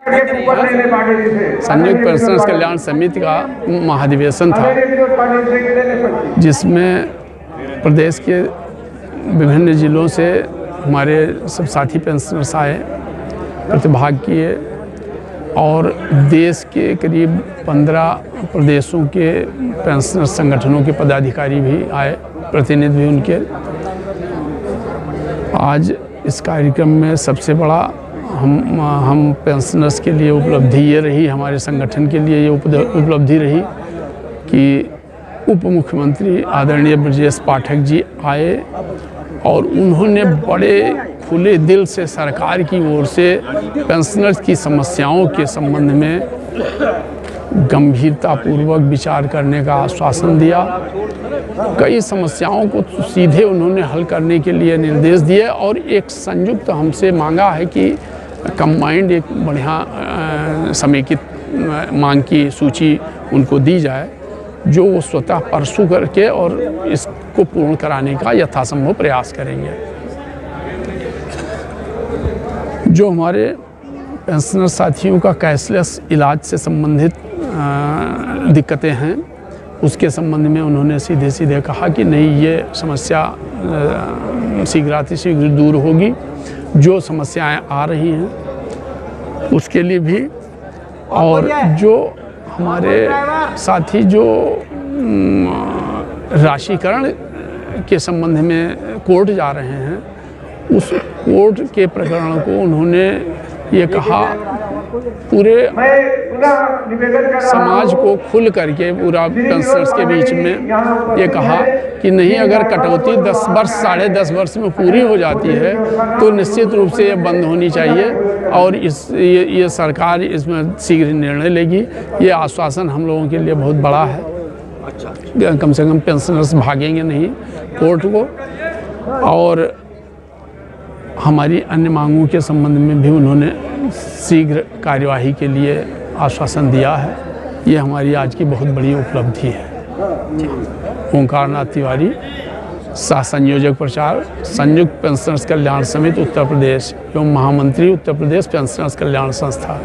संयुक्त पेंशनर्स कल्याण समिति का महाधिवेशन था, जिसमें प्रदेश के विभिन्न जिलों से हमारे सब साथी पेंशनर्स आए, प्रतिभाग किए और देश के करीब 15 प्रदेशों के पेंशनर संगठनों के पदाधिकारी भी आए, प्रतिनिधि भी उनके। आज इस कार्यक्रम में सबसे बड़ा हम पेंशनर्स के लिए उपलब्धि ये रही, हमारे संगठन के लिए ये उपलब्धि रही कि उप मुख्यमंत्री आदरणीय ब्रजेश पाठक जी आए और उन्होंने बड़े खुले दिल से सरकार की ओर से पेंशनर्स की समस्याओं के संबंध में गंभीरतापूर्वक विचार करने का आश्वासन दिया। कई समस्याओं को सीधे उन्होंने हल करने के लिए निर्देश दिए और एक संयुक्त हमसे मांगा है कि कंबाइंड एक बढ़िया समेकित मांग की सूची उनको दी जाए, जो वो स्वतः परसू करके और इसको पूर्ण कराने का यथासंभव प्रयास करेंगे। जो हमारे पेंशनर साथियों का कैशलेस इलाज से संबंधित दिक्कतें हैं, उसके संबंध में उन्होंने सीधे सीधे कहा कि नहीं, ये समस्या शीघ्रातिशीघ्र दूर होगी। जो समस्याएं आ रही हैं उसके लिए भी, और जो हमारे साथी जो राशिकरण के संबंध में कोर्ट जा रहे हैं, उस कोर्ट के प्रकरण को उन्होंने ये कहा पूरे समाज को खुल करके, पूरा पेंशनर्स के बीच में ये कहा कि नहीं, अगर कटौती 10 वर्ष 10.5 वर्ष में पूरी हो जाती है तो निश्चित रूप से ये बंद होनी चाहिए और ये सरकार इसमें शीघ्र निर्णय लेगी। ये आश्वासन हम लोगों के लिए बहुत बड़ा है। कम से कम पेंशनर्स भागेंगे नहीं कोर्ट को। और हमारी अन्य मांगों के संबंध में भी उन्होंने शीघ्र कार्यवाही के लिए आश्वासन दिया है। ये हमारी आज की बहुत बड़ी उपलब्धि है। ओंकार नाथ तिवारी, सह संयोजक प्रचार, संयुक्त पेंशनर्स कल्याण समिति उत्तर प्रदेश एवं महामंत्री उत्तर प्रदेश पेंशनर्स कल्याण संस्था।